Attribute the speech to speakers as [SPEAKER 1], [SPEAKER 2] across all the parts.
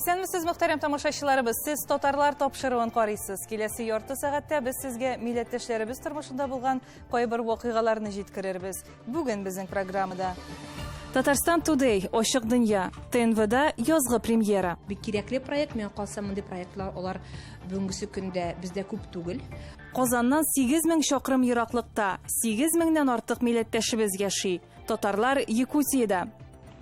[SPEAKER 1] Исәнмесез, мөхтәрәм тамашачыларыбыз, сез татарлар тапшыруын карыйсыз. Киләсе ярты сәгатьтә без сезгә милләттәшләребез тормышында булган кайбер вакыйгаларны җиткерербез. Бүген безнең программада Татарстан Today, Ачык дөнья, ТНВда язгы премьера.
[SPEAKER 2] Бик кирәкле проект, мен калсам мондый проектлар алар бүгенге көндә бездә күп түгел.
[SPEAKER 1] Казаннан 8000 чакрым ераклыкта 8000дән артык милләттәшебез яши. Татарлар Якутиядә.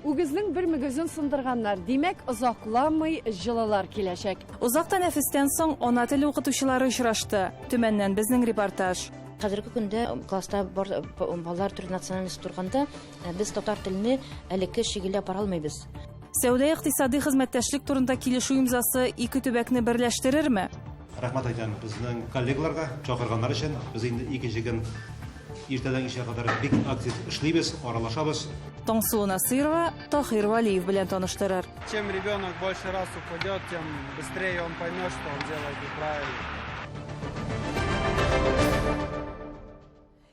[SPEAKER 3] Үгезнең бер мөгезен сындырганнар, димәк, озакламый җылылар киләчәк.
[SPEAKER 1] Узакта нәфестән соң ана теле укытучылары очрашты. Төмәннән безнең репортаж.
[SPEAKER 4] Хәзерге көндә класста балалар төрле национальность турганда без татар телене элекке шигелә бара алмыйбыз.
[SPEAKER 1] Сәүдә-икътисади хезмәттәшлек турында килешү имзасы ике төбәкне берләштерерме?
[SPEAKER 5] Рәхмәт әйтәм безнең коллегаларга, чакырганнар өчен. Без инде икенче көн иртәдән кичә кадәр бик актив эшлибез, аралашабыз.
[SPEAKER 1] Таңсу Насырова Тахир Валиев белән таныштырыр.
[SPEAKER 6] Чем ребенок больше раз упадет, тем быстрее он поймет, что он делает неправильно.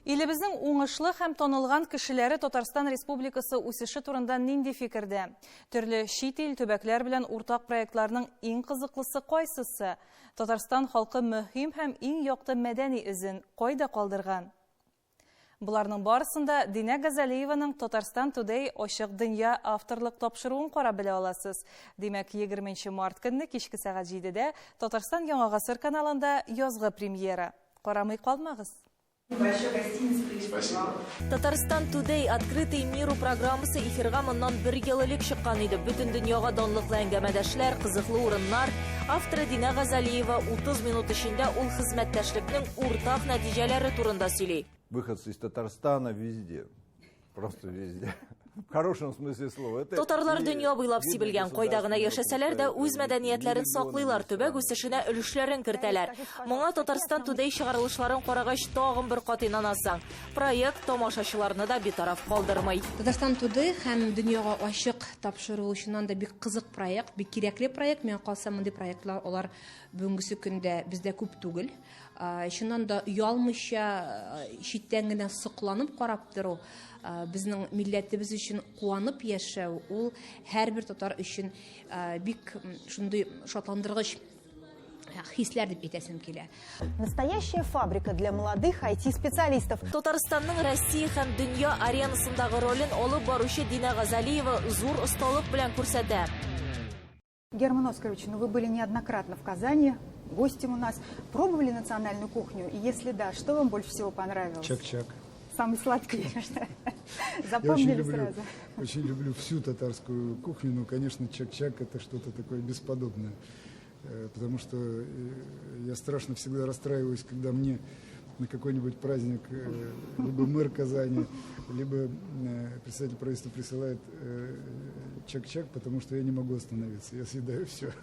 [SPEAKER 1] Илебезнең уңышлы һәм танылган кешеләре Татарстан Республикасы үсеше турында нинди фикердә? Төрле чит ил төбәкләр белән уртак проектларның иң кызыклысы кайсысы? Татарстан халкы мөһим һәм иң якты мәдәни изен кайда калдырган? Буларның барысында Динә Газалиеваның Татарстан Today Ачык дөнья авторлык тапшыруын карап белә аласыз. Димәк, 20 март көнне кичке сәгать 7дә Татарстан Яңа гасыр каналында язгы премьера. Карамый калмагыз.
[SPEAKER 7] Татарстан Today открытый миру программасы эфирга моннан 1 ел элек чыккан иде. Бүтән дөньяга данлыклы әңгәмәдәшләр, кызыклы урыннар. Авторы Динә Газалиева 30 минут эчендә ул хезмәттәшлекнең уртак нәтиҗәләре турында сөйли.
[SPEAKER 8] Выходцы из Татарстана везде, просто везде. В хорошем смысле слова.
[SPEAKER 7] Татарлар дөнья буйлап сибелгән, кайда гына яшәсәләр дә үз мәдәниятләрен саклыйлар, төбәк үсешенә өлешләрен кертәләр. Моңа Татарстан Today чыгарылышларын карагач тагын бер кат инанасың. Проект тамашачыларны да битараф калдырмый.
[SPEAKER 2] Татарстан Today һәм дөньяга ачык тапшыру өчен дә бик кызык проект, бик кирәкле проект. Мен калсам мондый проектлар алар бүгенге көндә бездә күп түгел. Шуннан да уялмыйча читтән генә сокланып карап тору, безнең милләтебез өчен куанып яшәү, ул һәрбер татар өчен бик шундый шатландыргыч хисләр дип әйтәсем килә.
[SPEAKER 9] Настоящая фабрика для молодых IT-специалистов.
[SPEAKER 7] Татарстанның Россия һәм дөнья аренасындагы ролен алып баручы Динә Газалиева зур осталык белән күрсәтә.
[SPEAKER 9] Герман Оскарович, вы были неоднократно в Казани, гостем у нас. Пробовали национальную кухню? И если да, что вам больше всего понравилось?
[SPEAKER 10] Чак-чак.
[SPEAKER 9] Самый сладкий, конечно. Запомнили сразу.
[SPEAKER 10] Очень люблю всю татарскую кухню, но, конечно, чак-чак это что-то такое бесподобное. Потому что я страшно всегда расстраиваюсь, когда мне на какой-нибудь праздник либо мэр Казани, либо председатель правительства присылает чак-чак, потому что я не могу остановиться, я съедаю все.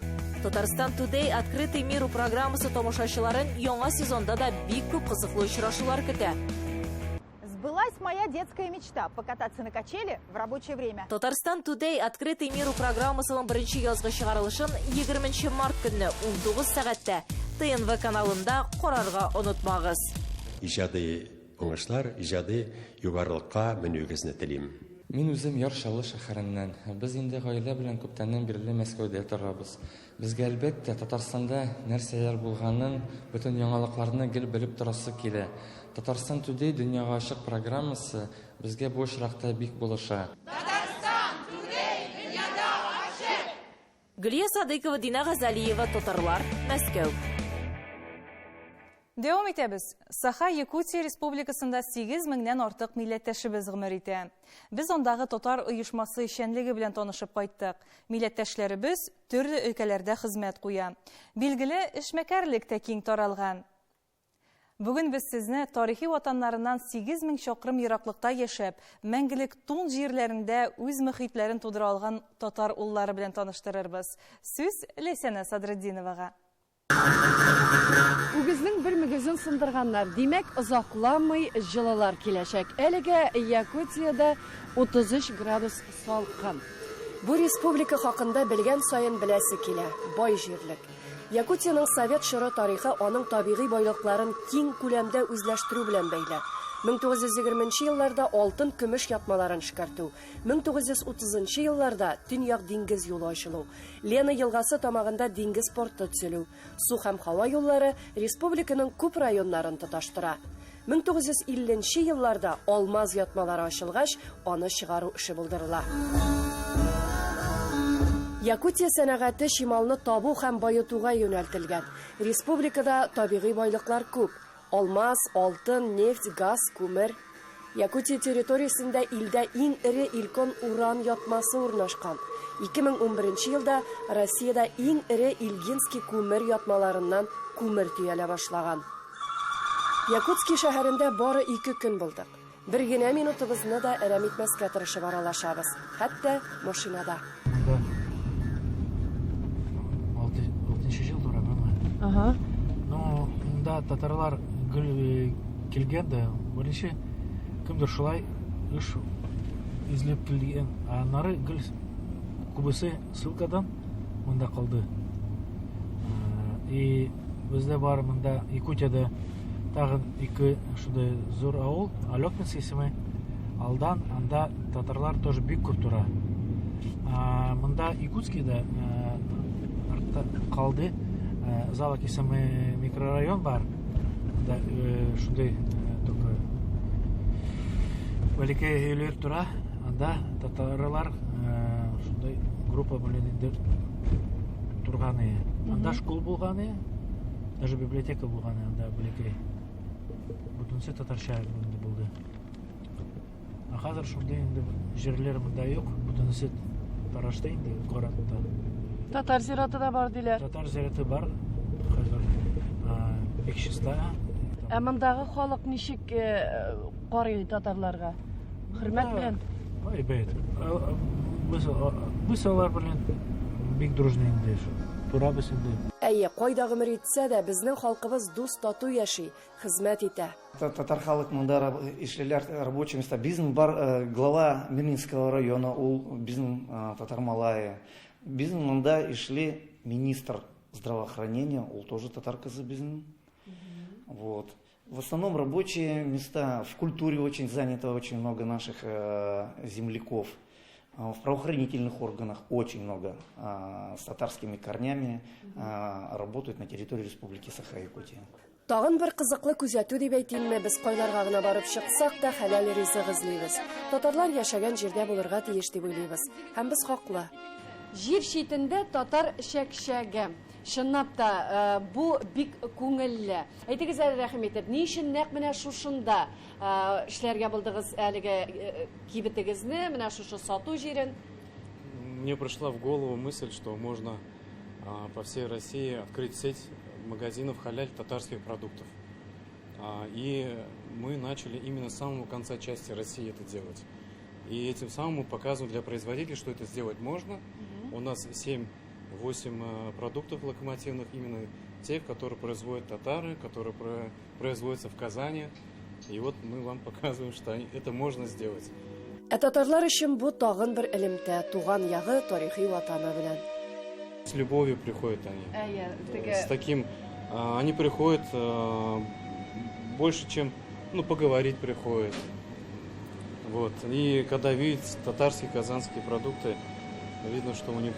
[SPEAKER 7] Татарстан Today открытый миру программасы тамашачыларын яңа сезонда да бик күп кызыклы очрашулар көтә.
[SPEAKER 9] Сбылась моя детская мечта – покататься на качели в рабочее время.
[SPEAKER 7] Татарстан Today открытый миру программасының беренче язгы чыгарылышын 20 март көнне 19 сәгатьтә ТНВ каналында карарга онытмагыз.
[SPEAKER 11] Иҗади уңышлар, иҗади югарылыкка менүгезне телим.
[SPEAKER 12] Мин үзем Яршалы шәһәреннән. Без инде гаилә белән күптәннән бирле Мәскәүдә торабыз. Безгә әлбәттә Татарстанда нәрсәләр булганын, бөтен яңалыкларны гел белеп торасы килә. Татарстан Today дөньяга ачык программасы безгә бу очракта бик булыша.
[SPEAKER 7] Татарстан Today дөньяда ачык. Гөлия Садыкова, Динә Газалиева, Татарлар, Мәскәү.
[SPEAKER 1] Дәвам итәбез. Саха Якутия Республикасында 8000дән артык милләттәшебез гомер итә. Без андагы татар оешмасы эшчәнлеге белән танышып кайттык. Милләттәшләребез төрле өлкәләрдә хезмәт куя. Билгеле, эшмәкәрлек тә киң таралган. Бүген без сезне тарихи ватаннарыннан 8000 чакрым ераклыкта яшәп, мәңгелек тун җирләрендә үз мөхитләрен тудыра алган татар уллары белән таныштырырбыз. Сүз Ләйсәнә Садретдиновага.
[SPEAKER 3] Үгезнең бер мөгезен сындырганнар, димәк, озакламый җылылар киләчәк. Әлегә Якутиядә 33 градус салкын.
[SPEAKER 13] Бу республика хакында белгән саен беләсе килә. Бай җирлек. Якутиянең совет чоры тарихы аның табигый байлыкларын киң күләмдә үзләштерү белән бәйле. 1920 елларда алтын көмеш ятмаларын эшкәртү, 1930 елларда Төньяк диңгез юлы ачылу, Лена елгасы тамагында диңгез порты төзелү, су һәм һава юллары республиканың күп районнарын тоташтыра. 1950 елларда алмаз ятмалары ачылгач, аны чыгару эше булдырыла. Якутия сәнәгате шималны табу һәм байытуга юнәлтелгән. Республикада табигый байлыклар күп. Алмаз, алтын, нефть, газ, күмер. Якутия территориясендә илдә иң ире илкон уран ятмасы урнашкан. 2011 елда Россиядә иң ире Ильгинский күмер ятмаларыннан күмер төялә башлаган. Якутский шәһәрендә бары 2 көн булдык. Бер генә минутыбызны да әрәм итмәскә тырышып аралашабыз. Хәтта машинада.
[SPEAKER 14] 6 жыл турамын. Но да, татарлар келгенде, бірінші кімдір шулай үш излеп келген, а нары гүл күбісі ссылкадан мұнда қалды. И бізде бар мұнда Якутияда тағын 2 шудай зор ауыл, Алекминск есімі, алдан, анда татарлар тоже бик көп тұра. Мұнда Якутскийда қалды, Залак есімі микрорайон бар, да, шудай только великий үйлер тұра, анда татарлар шудай группа бөлінінде тұрғаны. Анда школ болғаны, даже библиотека болғаны, анда великий. Бүтінсе татарша болды. А қазір шудай жерлер мұнда yok, бүтінсе тарашта енді городта.
[SPEAKER 3] Татар зираты да бар диләр.
[SPEAKER 14] Татар зираты бар, қазір Бекшиста.
[SPEAKER 3] Мындағы халык ничек карый татарларга? Хөрмәт белән.
[SPEAKER 14] Ой, бәйт. Без алар белән бик дружный инде. Турабыз инде.
[SPEAKER 13] Әйе, кайда гомер итсә дә безнең халкыбыз дус тату яши, хезмәт итә.
[SPEAKER 15] Татар халык монда эшләр рабочий места. Бизнес бар глава Мирнинского района, ул бизнес татар малая. Бизнес монда эшли министр здравоохранения, ул тоже татар кызы бизнес. Вот. В основном рабочие места, в культуре очень занято очень много наших земляков. В правоохранительных органах очень много с татарскими корнями работают на территории Республики Саха-Якутия.
[SPEAKER 13] Тагын бер кызыклы күзәтү дип әйтимме, без кайларга гына барып чыксак та хәләл ризык эзлибез. Татарлар яшәгән җирдә булырга тиеш дип уйлыйбыз. Һәм без хаклы.
[SPEAKER 3] Жир шитендә татар шәкшәгә. Шыннап та бу бик күңелле. Әйтегез әле рәхим итеп, ни өчен нәкъ менә шушында эшләргә булдыгыз әлеге кибетегезне, менә шушы сату җирен?
[SPEAKER 16] Мне пришла в голову мысль, что можно по всей России открыть сеть магазинов халяль татарских продуктов. И мы начали именно с самого конца части России это делать. И этим самым мы показываем для производителей, что это сделать можно. У нас 7-8 продуктов локомотивных, именно тех, которые производят татары, которые производятся в Казани. И вот мы вам показываем, что это можно сделать.
[SPEAKER 13] Татарлар өчен бу тагын бер элемтә, туган ягы, тарихи ватаны белән.
[SPEAKER 16] С любовью приходят они. С таким, они приходят больше, чем, поговорить приходят. Вот. И когда видят татарские, казанские продукты, видно, что у них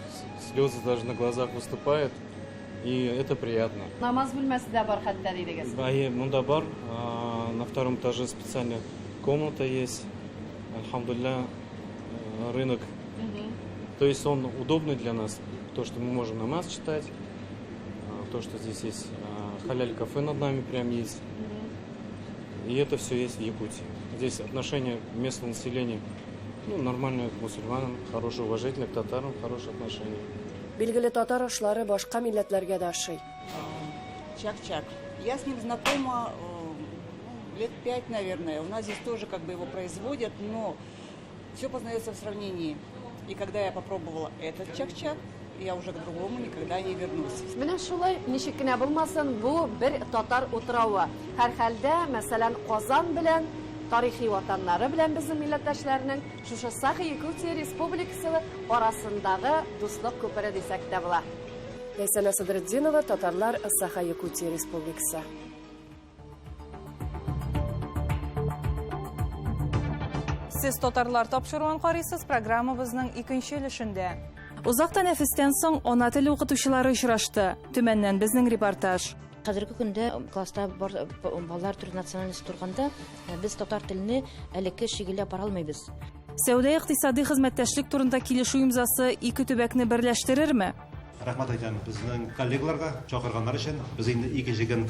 [SPEAKER 16] слезы даже на глазах выступают, и это приятно.
[SPEAKER 3] Намаз бүлмәсендә бар хәтта дидегез.
[SPEAKER 16] Монда бар, на втором этаже специально комната есть, альхамдулилля, рынок. То есть он удобный для нас, то, что мы можем намаз читать, то, что здесь есть халяль-кафе над нами прям есть. И это все есть в Якутии. Здесь отношение местного населения нормальное к мусульманам, хорошее, уважительное к татарам, хорошее отношение.
[SPEAKER 13] Билгеле татар ашлары башка милләтләргә дә ошый.
[SPEAKER 17] Чак-чак. Я с ним знакома лет 5, наверное. У нас здесь тоже его производят, но все познается в сравнении. И когда я попробовала этот чак-чак, я уже к другому никогда не вернусь.
[SPEAKER 3] Менә шулай ничек кенә булмасын, бу бер татар утравы. Һәр хәлдә, мәсәлән, Казан белән тарихи ватаннары белән безнең милләттәшләрнең шушы Саха-Якутия Республикасы арасындагы дуслык күпере дисәк тә була.
[SPEAKER 13] Ләйсәнә Садретдинова, татарлар, Саха-Якутия Республикасы.
[SPEAKER 1] Сез тотарлар тапшыруын карыйсыз программабызның икенче өлешендә. Узак тәнәфестән соң ана теле укытучылары очрашты. Төмәннән безнең репортаж.
[SPEAKER 4] Хәзерге көндә класста балалар төрле национальность турганда без татар телене элекке шигелә бара алмыйбыз.
[SPEAKER 1] Сәүдә-икътисади хезмәттәшлек турында килешү имзасы ике төбәкне берләштерерме?
[SPEAKER 5] Рәхмәт әйтәм безнең коллегаларга чакырганнар өчен. Без инде икенче көн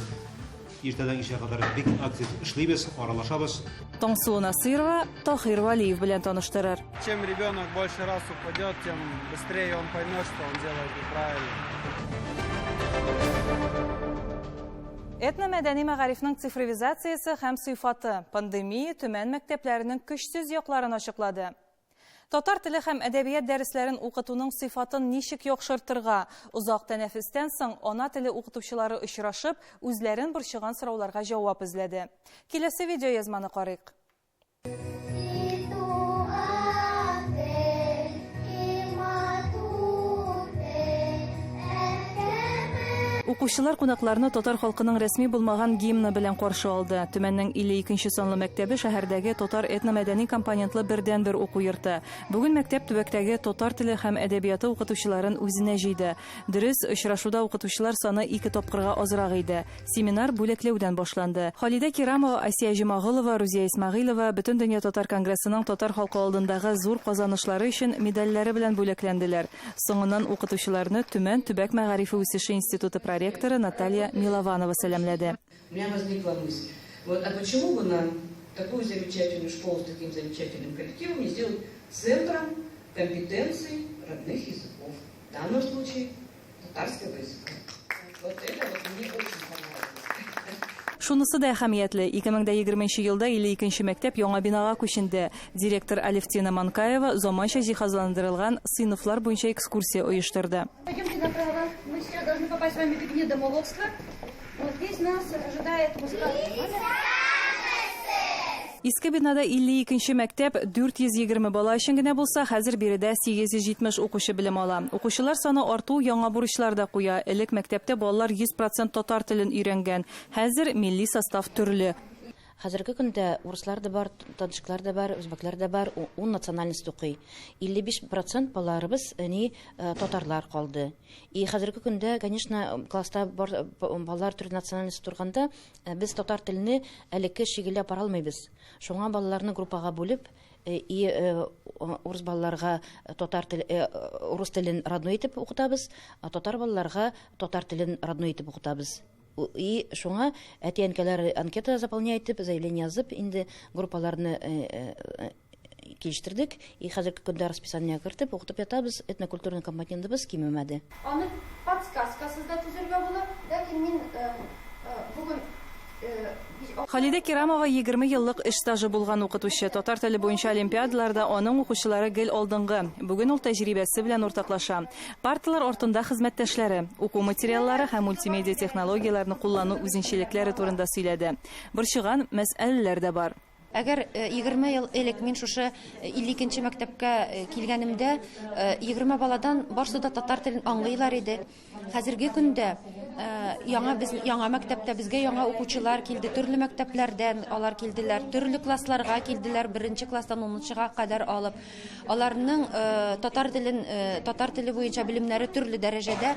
[SPEAKER 5] иртәдән кичә кадәр бик актив эшлибез, аралашабыз.
[SPEAKER 1] Таңсу Насырова Тахир Валиев белән таныштырыр.
[SPEAKER 6] Чем ребенок больше раз упадет, тем быстрее он поймет, что он делает неправильно.
[SPEAKER 1] Этно-мәдәни мәгарифның цифровизациясе һәм сыйфаты пандемия төмән мәктәпләренең көчсез якларын ачыклады. Татар теле һәм әдәбият дәресләрен укытуның сыйфатын ничек яхшыртырга? Узак тәнәфестән соң ана теле укытучылары очрашып, үзләрен борчыган сорауларга җавап эзләде. Киләсе видео язманы карыйк. Укучылар кунакларны татар халкының рәсми булмаган гимны белән каршы алды. Төмәннең 52-нче санлы мәктәбе шәһәрдәге татар этно-мәдәни компонентлы бердән-бер уку йорты. Бүген мәктәп төбәктәге татар теле һәм әдәбияты укытучыларын үзенә җыйды. Дөрес, очрашуда укытучылар саны 2 тапкырга азрак иде. Семинар бүләкләүдән башланды. Халидә Кирамова, Асия Җимагылова, Рузия Исмагыйлова бөтен дөнья татар конгрессының татар халкы алдындагы зур казанышлары өчен медальләре белән бүләкләнделәр. Соңыннан укытучыларны Төмән төбәк мәгарифе үсеше институты ректора Наталья Милованова сәламләде.
[SPEAKER 18] У меня возникла мысль, а почему бы нам такую замечательную школу с таким замечательным коллективом не сделать центром компетенций родных языков, в данном случае татарского языка. Вот это мне очень понравилось.
[SPEAKER 1] Шунысы да әһәмиятле. 2020 елда 52-нче мәктәп яңа бинага күченде. Директор Алевтина Манкаева заманча җиһазландырылган сыйныфлар буенча экскурсия оештырды.
[SPEAKER 19] Пойдемте направо. Мы сейчас должны попасть с вами в кабинет домоводства. Вот здесь нас ожидает пускай.
[SPEAKER 1] Иске бинада 52-нче мәктәп 420 бала өчен генә булса, хәзер биредә 870 укучы белем ала. Укучылар саны арту яңа бурычлар да куя. Элек мәктәптә балалар 100% татар телен өйрәнгән. Хәзер милли состав төрле.
[SPEAKER 4] Хәзерге көндә урыслар да бар, таджиклар да бар, үзбәкләр да бар, 10 национальность укый. 55% балаларыбыз татарлар калды. И хәзерге көндә, конечно, класста балалар төрле национальность турганда, без татар телене элекке шигелә бара алмыйбыз. Шуңа балаларны группага бүлеп, урыс балаларга урыс телен родной итеп укытабыз, татар балаларга татар телен родной итеп укытабыз. И шуңа әти-әнкәләр анкета заполняй итеп, заявление язып, инде группаларны килештердек. И хәзерге көндә расписание кертеп, укытып ятабыз, этнокультурный компонентыбыз кимемәде.
[SPEAKER 19] Аны подсказкасыз да төзергә була. Ләкин мин бүген
[SPEAKER 1] Халидә Кирамова 20 еллык эш стажы булган укытучы. Татар теле буенча олимпиадаларда аның укучылары гел алдынгы. Бүген ул тәҗрибәсе белән уртаклаша. Парталар артында хезмәттәшләре, уку материаллары һәм мультимедиа технологияләрне куллану үзенчәлекләре турында сөйләде. Борчыган мәсьәләләр дә бар.
[SPEAKER 2] Әгәр 20 ел элек мин шушы 52-нче мәктәпкә килгәнемдә 20 баладан барсы да татар телен аңлыйлар иде. Хәзерге көндә яңа мәктәптә безгә яңа укучылар килде, төрле мәктәпләрдән алар килделәр, төрле классларга килделәр, 1нче класстан 10нчыга кадәр алып. Аларның татар теле буенча белемнәре төрле дәрәҗәдә.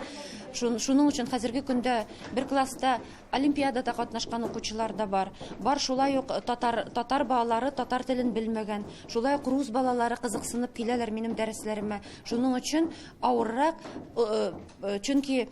[SPEAKER 2] Шуның өчен хәзерге көндә бер класста олимпиадада катнашкан укучылар да бар. Бар шулай ук татар балалары татар телен белмәгән. Шулай ук рус балалары кызыксынып киләләр минем дәресләремә. Шуның өчен авыррак, чөнки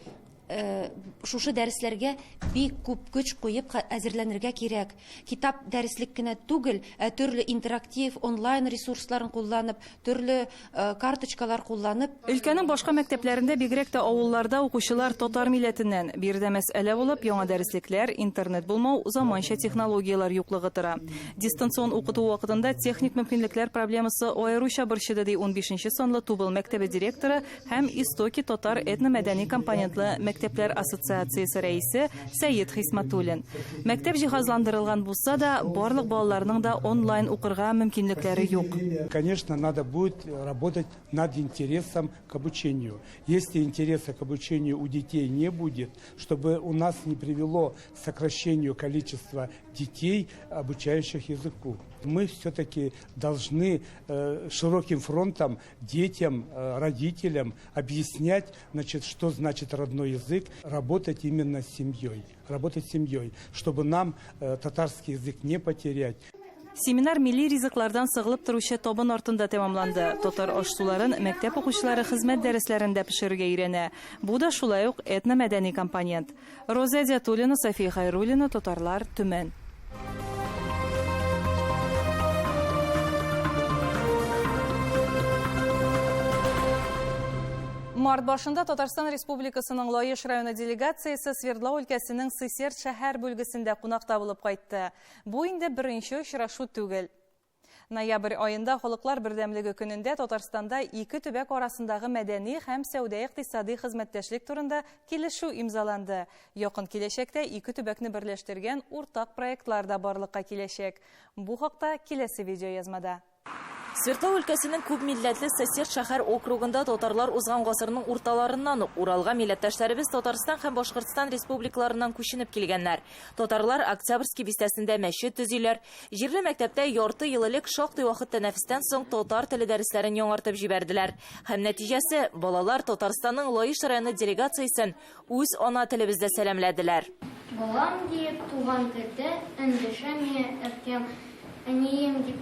[SPEAKER 2] шушы дәресләргә бик күп көч куеп әзерләнергә кирәк. Китап дәреслек кенә түгел, төрле интерактив онлайн ресурсларын кулланып, төрле карточкалар кулланып.
[SPEAKER 1] Өлкәнең башка мәктәпләрендә бигрәк тә авылларда укучылар татар милләтеннән. Биредә мәсьәлә булып, яңа дәреслекләр, интернет булмау, заманча технологиялар юклыгы тора. Дистанцион укыту вакытында техник мөмкинлекләр проблемасы аеруча борчыды ди 15-нче санлы Тубыл мәктәбе директоры һәм Истоки татар этно-мәдәни компонентлы мәктәпләр ассоциациясе рәисе Сәйет Хисматуллин. Мәктәп җиһазландырылган булса да, барлык балаларның да онлайн укырга мөмкинлекләре юк.
[SPEAKER 20] Конечно, надо будет работать над интересом к обучению. Если интереса к обучению у детей не будет, чтобы у нас не привело к сокращению количества детей, обучающих языку. Мы все-таки должны широким фронтом детям, родителям объяснять, значит, что значит родной язык, работать именно с семьей, чтобы нам татарский язык не потерять.
[SPEAKER 1] Семинар милли ризыклардан сыгылып торучы тобын артында тәмамланды. Татар ашсуларын мәктәп укучылары хезмәт дәресләрендә пешерергә өйрәнә. Бу да шулай ук этно-мәдәни компонент. Роза Дятуллина, София Хайруллина, Татарлар, Төмән. Март башында Татарстан Республикасының Лаеш районы делегациясы Свердлау өлкәсенең Сысер шәһәр бүлгесендә кунакта булып кайтты. Бу инде беренче очрашу түгел. Ноябрь айында Халыклар бердәмлеге көнендә Татарстанда ике төбәк арасындагы мәдәни һәм сәүдә-икътисади хезмәттәшлек турында килешү имзаланды. Якын киләчәктә ике төбәкне берләштергән уртак проектлар да барлыкка киләчәк. Бу хакта киләсе видеоязмада.
[SPEAKER 7] Свердлау өлкәсенең күп милләтле Сысер шәһәр округында татарлар узган гасырның урталарыннан ук Уралга милләттәшләребез Татарстан һәм Башкортстан республикаларыннан күченеп килгәннәр. Татарлар Октябрьский бистәсендә мәчет төзиләр. Җирле мәктәптә ярты ел элек шактый вакыт тәнәфестән соң татар теле дәресләрен яңартып җибәрделәр. Һәм нәтиҗәсе балалар Татарстанның Лаеш районы делегациясен үз ана телебездә сәламләделәр.
[SPEAKER 21] Балам дип, туган телдә эндәшәмия әткәм. Әнием дип,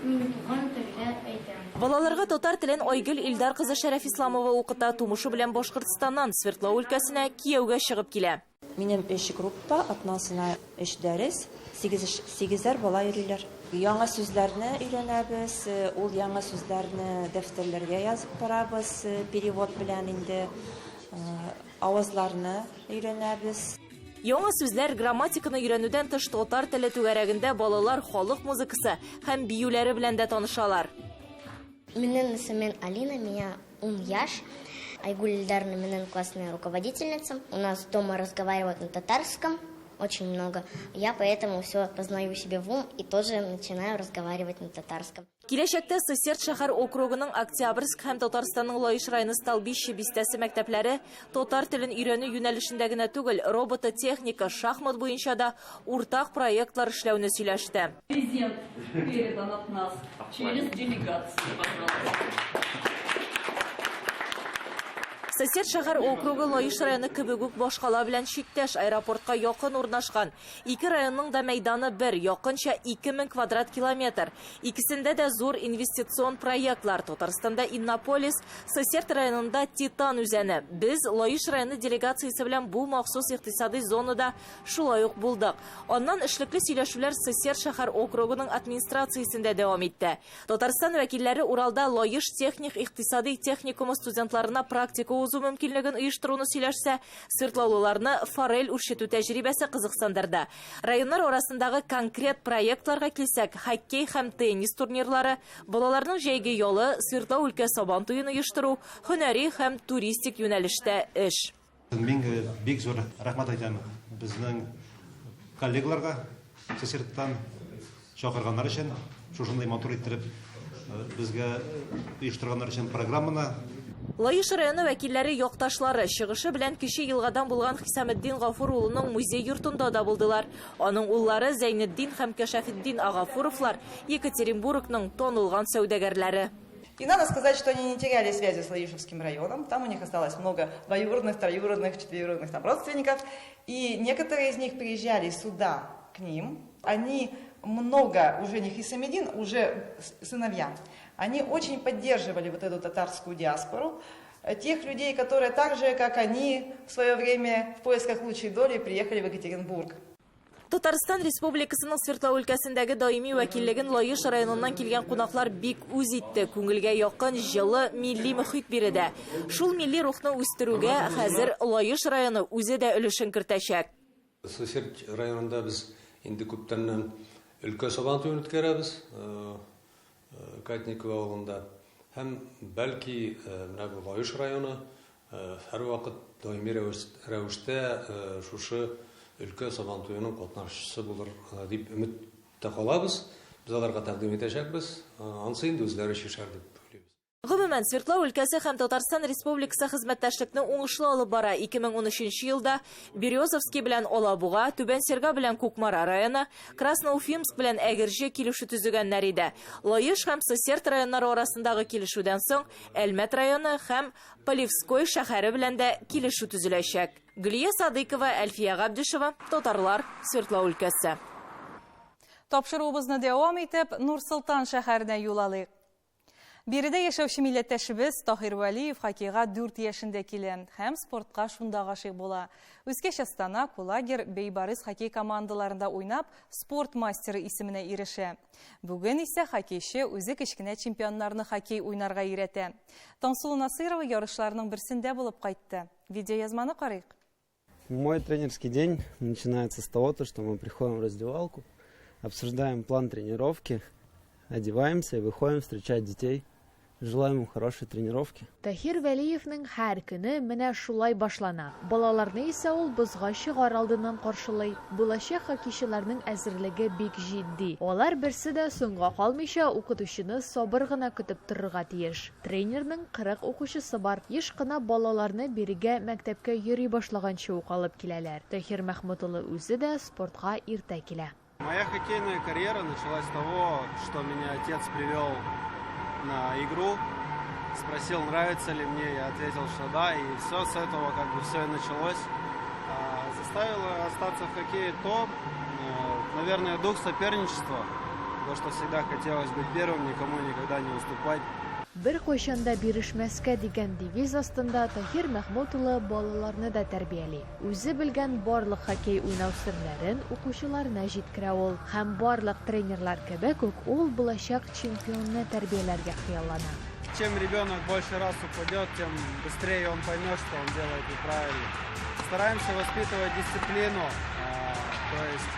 [SPEAKER 21] мин туган телдә әйтәм.
[SPEAKER 7] Балаларга татар телен Айгөл Илдар кызы Шәрәф Исламова укыта, тумышы белән Башкортстаннан Свердлау өлкәсенә кияүгә чыгып килә.
[SPEAKER 22] Минем 3 группа, атнасына 3 дәрес, 8 бала йөриләр. Яңа сүзләрне өйрәнәбез, ул яңа сүзләрне дәфтәрләргә язып барабыз, перевод белән инде авызларны өйрәнәбез.
[SPEAKER 7] Яңа сүзләр, грамматиканы өйрәнүдән тыш татар теле түгәрәгендә балалар халык музыкасы һәм биюләре белән дә танышалар.
[SPEAKER 23] Минем исемем Алина, меня 10 яш. Айгуль Ильдаровна, меня классная руководительница. У нас дома разговаривают на татарском очень много. Я поэтому все познаю себе в ум и тоже начинаю разговаривать на татарском.
[SPEAKER 7] Киләчәктә Сысер шәһәр округының Октябрьск һәм Татарстанның Лаеш районы Столбище бистәсе мәктәпләре татар телен өйрәнү юнәлешендә генә түгел, робототехника, шахмат буенча да уртак проектлар эшләүне сөйләште.
[SPEAKER 24] Президент передан от нас через делегацию, пожалуйста.
[SPEAKER 7] Сысер шәһәр округы Лаеш районы кебек үк башкала белән чиктәш аэропортка якын урнашкан. Ике районның да мәйданы бер, якынча 2000 квадрат километр. Икесендә дә зур инвестицион проектлар. Татарстанда Иннополис, Сысер районында Титан үзәне. Без Лаеш районы делегациясе белән бу махсус икътисади зонада шулай ук булдык. Аннан эшлекле сөйләшүләр Сысер шәһәр округының администрациясендә дәвам итте. Татарстан вәкилләре Уралда Лаеш техник икътисади техникумы студентларына практика узу мөмкинлеген оештыруны сөйләшсә, свердлаулыларны форель үрчетү тәҗрибәсе кызыксындырды. Районнар арасындагы конкрет проектларга килсәк, хоккей һәм теннис турнирлары, балаларның җәйге ялы, Свердлау өлкә сабан туен оештыру, һөнәри һәм туристик юнәлештә эш.
[SPEAKER 5] Мин бик зур рәхмәт әйтәм безнең коллегаларга, Сесерттан чакырганнар өчен, шушындай матур иттереп безгә оештырганнар өчен программаны.
[SPEAKER 7] Лаеш районы вәкилләре якташлары чыгышы белән кече елгадан булган Хисаметдин Гафур улының музей йортында да булдылар. Аның уллары Зәйнетдин һәм Кәшәфетдин Агафуровлар Екатеринбургның танылган сәүдәгәрләре.
[SPEAKER 25] И надо сказать, что они не теряли связи с Лаишевским районом. Там у них осталось много двоюродных, троюродных, четверюродных там родственников. И некоторые из них приезжали сюда к ним. Они много, уже не Хисамеддин, уже сыновья. Они очень поддерживали вот эту татарскую диаспору. Тех людей, которые так же, как они, в свое время в поисках лучшей доли приехали в Екатеринбург.
[SPEAKER 7] Татарстан Республикасының Свердлау өлкәсендәге даими вәкиллеген Лаеш районыннан килгән кунаклар бик үз итте. Күңелгә якын җылы милли мөхит бирде. Шул милли рухны үстерүгә хәзер Лаеш районы үзе дә өлешен кертәчәк.
[SPEAKER 26] Сысер районында без инде күптәннән өлкә сабан туен үткәрәбез. Катникова авылында һәм бәлки менә бу Лаеш районы һәр вакыт даими рәвештә шушы өлкә сабантуеның катнашчысы булыр дип өметтә калабыз. Без аларга тәкъдим итәчәкбез. Ансы инде үзләре чишәр дип.
[SPEAKER 7] Гомумән, Свердлов өлкәсе һәм Татарстан Республикасы хезмәттәшлекне уңышлы алып бара. 2013 елда Березовский белән Алабуга, Түбән Серга белән Кукмара районы, Красноуфимск белән Әгерҗе килешү төзегәннәр иде. Лаеш һәм Сесерт районнары арасындагы килешүдән соң Әлмәт районы һәм Поливской шәһәре белән дә килешү төзеләчәк. Гөлия Садыкова, Әлфия Габдишева, Татарлар, Свердлов өлкәсе.
[SPEAKER 1] Тапшыруыбызны дәвам итеп, Нур-Султан шәһәренә юл алыйк. Биредә яшәүче милләттәшебез Таһир Вәлиев хоккейга 4 яшендә килә һәм спортка шунда гашыйк була. Үзкәч Астана, Кулагер, Бейбарыс хоккей командаларында уйнап, спорт мастеры исеменә ирешә. Бүген исә хоккейчы үзе кечкенә чемпионнарны хоккей уйнарга өйрәтә. Таңсылу Насырова ярышларның берсендә булып кайтты. Видеоязманы карыйк.
[SPEAKER 6] Мой тренерский день начинается с того, что мы приходим в раздевалку, обсуждаем план тренировки, одеваемся и выходим встречать детей. Желаем им хорошей тренировки.
[SPEAKER 8] Таһир Вәлиевнең һәр көне менә шулай башлана. Балаларны исә ул бозга чыгар алдыннан каршылый. Булачак хоккейчыларның әзерлеге бик җитди. Алар берсе дә соңга калмыйча укытучыны сабыр гына көтеп торырга тиеш. Тренерның 40 укучысы бар. Еш кына балаларны бирегә мәктәпкә йөри башлаганчы ук алып киләләр. Таһир Мәхмүт улы үзе дә спортка иртә килә.
[SPEAKER 6] Моя хоккейная карьера началась с того, что меня отец привел на игру, спросил, нравится ли мне, я ответил, что да, и все с этого все и началось. Заставило остаться в хоккее то, наверное, дух соперничества, потому что всегда хотелось быть первым, никому никогда не уступать.
[SPEAKER 8] Бер кайчанда бирешмәскә дигән девиз астында Таһир Мәхмүт улы балаларны да тәрбияли. Үзе белгән барлык хоккей уйнау серләрен укучыларына җиткерә ул һәм барлык тренерлар кебек үк ул булачак чемпионны тәрбияләргә хыяллана.
[SPEAKER 6] Чем ребенок больше раз упадет, тем быстрее он поймет, что он делает неправильно. Стараемся воспитывать дисциплину, то есть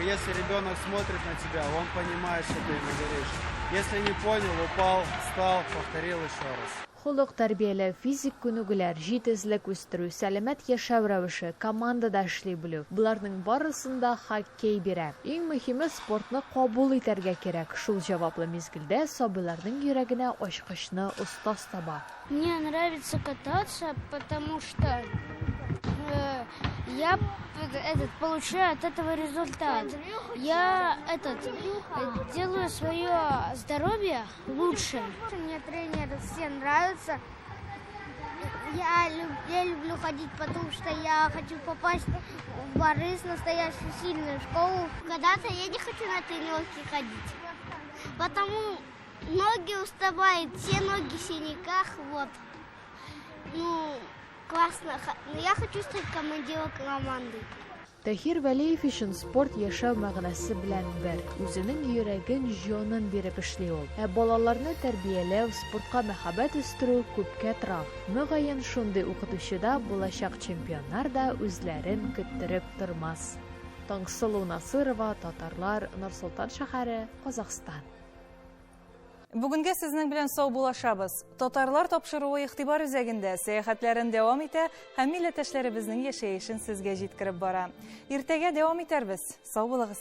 [SPEAKER 6] если ребенок смотрит на тебя, он понимает, что ты ему говоришь. Если не понял, упал, встал, повторил еще раз.
[SPEAKER 8] Холык тәрбияләү, физик күнегүләр, җитезлек үстерү, сәламәт яшәү рәвеше, командада эшли белү. Буларның барысында хоккей бирә. Иң мөһиме спортны кабул итәргә кирәк. Шул җаваплы мизгелдә сабыйларның йөрәгенә ачкычны остаз таба.
[SPEAKER 21] Мне нравится кататься, потому что я получаю от этого результат. Я делаю свое здоровье лучше. Мне тренеры все нравятся. Я люблю ходить, потому что я хочу попасть в Борис, настоящую сильную школу. Когда-то я не хочу на тренировки ходить, потому ноги уставают, все ноги в синяках, вот. Классно. Я хочу стать командиром команды.
[SPEAKER 8] Таһир Вәлиев өчен спорт яшәү мәгънәсе белән бер. Үзенең йөрәген, җанын биреп эшли ул. Балаларны тәрбияләү, спортка мәхәббәт үстерү күпкә тора. Мөгаен шундый укытучыда булачак чемпионнар да үзләрен көттереп тормас. Таңсылу Насырова, Татарлар, Нур-Султан шәһәре, Казакстан.
[SPEAKER 1] Бүгенге сезнең белән сау булашабыз. Татарлар тапшыруы игътибар үзәгендә сәяхәтләрен дәвам итә һәм милләттәшләребезнең яшәешен сезгә җиткереп бара. Иртәгә дәвам итәрбез. Сау булыгыз.